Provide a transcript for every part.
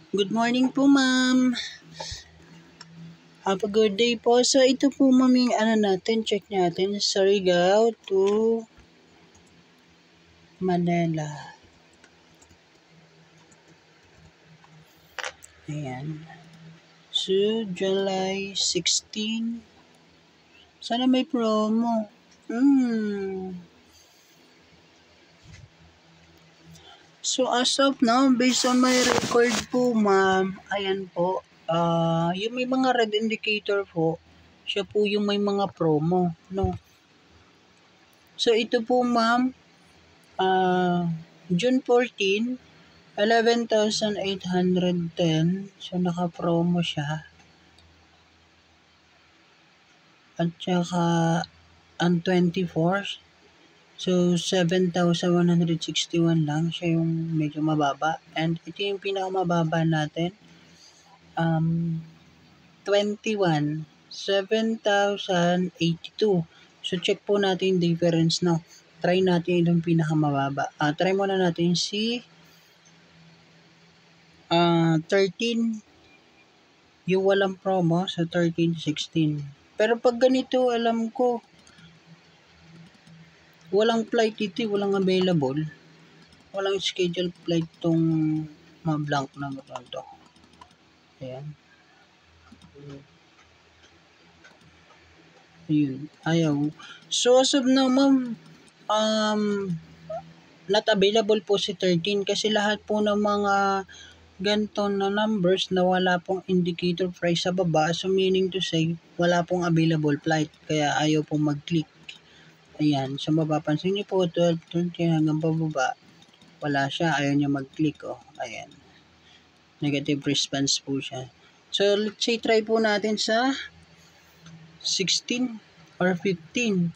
Good morning po, ma'am. Have a good day po. So, ito po, ma'am, yung natin, check natin. Surigao to Manila. Ayan. So, July 16. Sana may promo. So, as of now, based on my record po, ma'am, ayan po, yung may mga red indicator po, siya po yung may mga promo, no? So, ito po, ma'am, June 14, 11,810. So, naka-promo siya. At saka, ang 24, so 7,161 lang. Siya yung medyo mababa. And ito yung pinakamababa natin. 21, 7,082. So, check po natin yung difference, no? Try natin yung pinakamababa. Try muna natin si 13, yung walang promo, so 13 to 16. Pero pag ganito, alam ko, walang flight dito, walang available. Walang scheduled flight tong blank na to. Ayan. Ayun, ayaw. So, as of now, ma'am, not available po si 13 kasi lahat po ng mga ganito na numbers na wala pong indicator price sa baba, so meaning to say, wala pong available flight, kaya ayaw pong mag-click. Ayan, so mapapansin niyo po, 12:20 hanggang pababa, wala siya, ayaw niya mag-click, oh. Ayan, negative response po siya. So, let's say, try po natin sa 16 or 15.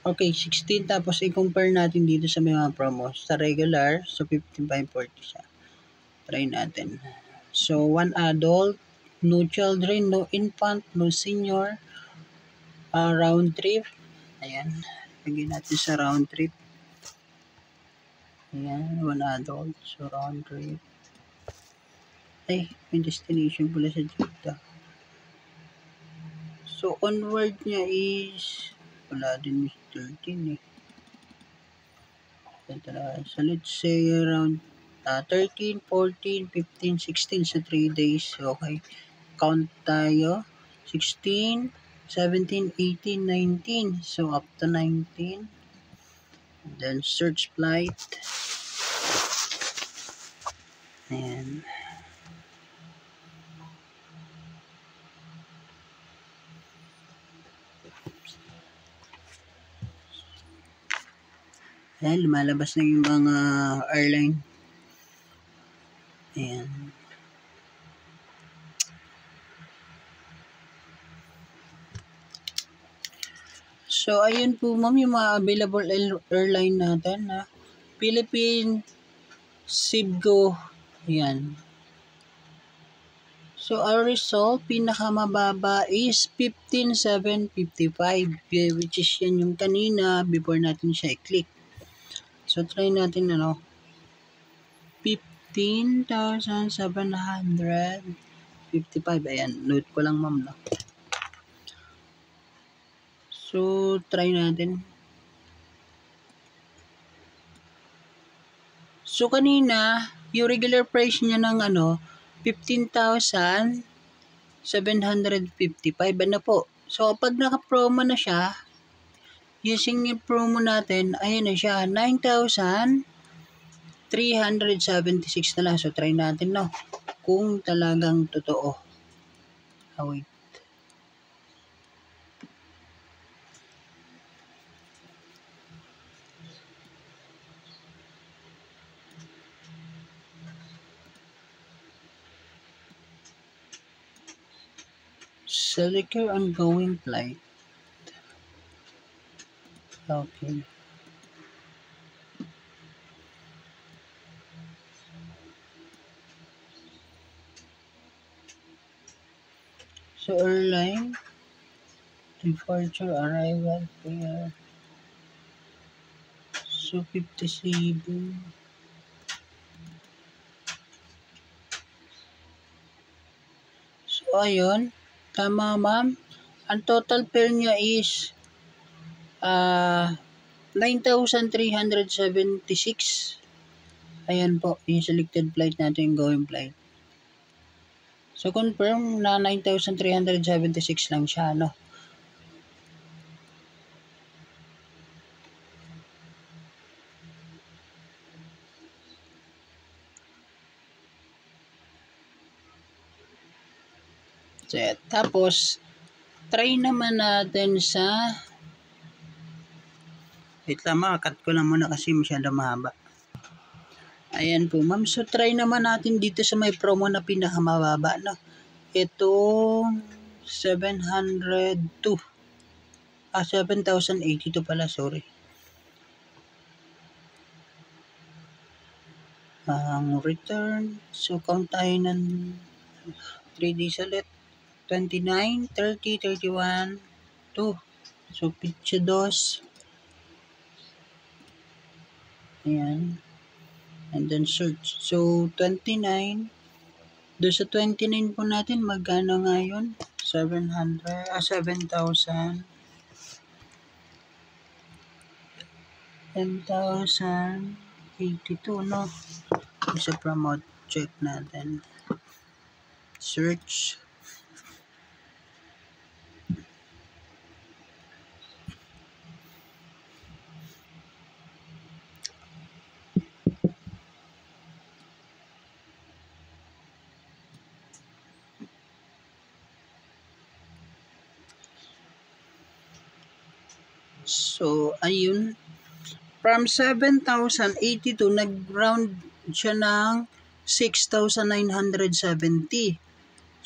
Okay, 16, tapos i-compare natin dito sa mga promos. Sa regular, so 15,540 siya. Try natin. So, 1 adult, no children, no infant, no senior, round trip. Ayan. Lagyan natin sa round trip. Ayan, 1 adult. So, round trip. Ay, may destination pala sa Jeddah. So, onward niya is, wala din is 13 eh. So, let's say around 13, 14, 15, 16 sa 3 days. Okay. Count tayo. 16, 17, 18, 19. So, up to 19. Then, search flight. Ayan. Ayan, lumalabas na yung mga airline. Ayan. So, ayun po, ma'am, yung mga available airline natin, ha? Philippine, Cibgo, ayan. So, our result, pinakamababa is 15,755, which is yan yung kanina before natin siya i-click. So, try natin 15,755. Ayan, note ko lang, ma'am, no? So, try natin. So, kanina, yung regular price niya ng 15,755. Ano po? So, pag naka-promo na siya, using yung promo natin, ayan na siya, 9,376 na lang. So, try natin, no? Kung talagang totoo. Wait. Select your ongoing flight. Okay. So, airline, departure, arrival, fare. So, 57. ayun. Tama, ma'am. Ang total fare niya is 9,376. Ayan po, yung selected flight natin, yung going flight. So, confirm na 9,376 lang siya, no? So, tapos, try naman natin sa... Wait lang, cut ko lang muna kasi masyado mahaba. Ayan po, ma'am. So, try naman natin dito sa may promo na pinakamababa, no? Ito, 702. 7,082 pala, sorry. Ang return, so count tayo ng 3 days ulit. 29, 30, 31, 2. So, pizza 2. Ayan. And then search. So, 29. Doon sa 29 po natin, magkano nga yun? 7,000. 10,082, no? Sa promote, check natin. Search. So, ayun. From 7,082, nag-round siya ng 6,970.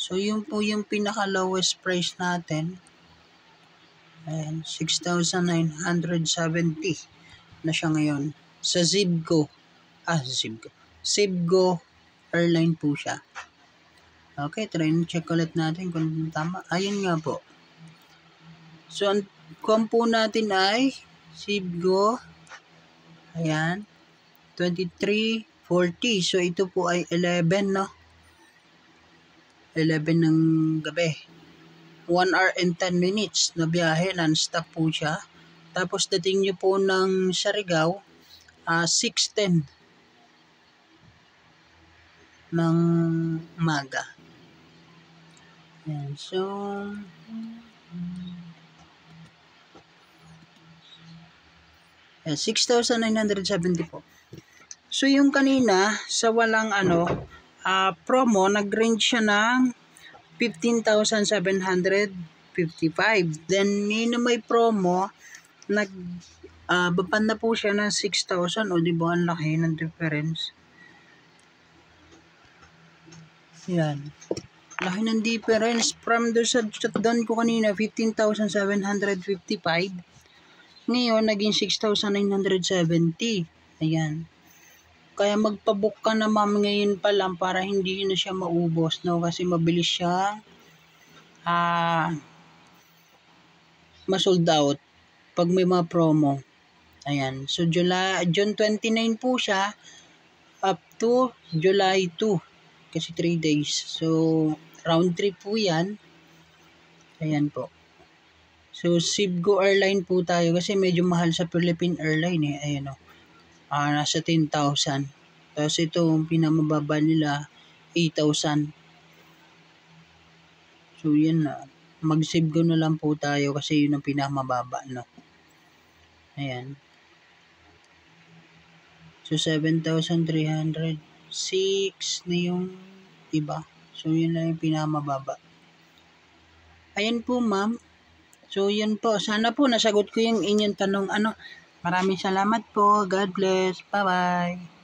So, yun po yung pinaka-lowest price natin. Ayan, 6,970 na siya ngayon. Sa Zibgo. Zibgo airline po siya. Okay, try na check ulit natin kung tama. Ayun nga po. So, ang kompo natin ay Zibgo. Ayan. 23:40. So, ito po ay 11, no? 11 ng gabi. 1 hour and 10 minutes na biyahe. Non-stop po siya. Tapos, dating nyo po ng Surigao, 6:10 ng umaga. Ayan. So, 6,970 po. So, yung kanina, sa walang promo, nag-range siya ng 15,755. Then, yun na may promo, baban na po siya ng 6,000. O, diba, ang laki ng difference. Yan. Laki ng difference. From doon sa shutdown ko kanina, 15,755. Ngayon, naging 6,970. Ayan. Kaya magpabook ka na, ma'am, ngayon pa lang para hindi na siya maubos, no? Kasi mabilis siya ma-sold out pag may mga promo. Ayan. So, June 29 po siya up to July 2. Kasi 3 days. So, round trip po yan. Ayan po. So, Zibgo Airline po tayo kasi medyo mahal sa Philippine Airline eh. Ayan o. Nasa 10,000. Tapos ito, pinamababa nila, 8,000. So, yan na. Mag-Zibgo na lang po tayo kasi yun ang pinamababa, no? Ayan. So, 7,306 na yung iba. So, yun lang yung pinamababa. Ayan po, ma'am. So, yun po. Sana po nasagot ko yung inyong tanong. Maraming salamat po. God bless. Bye-bye.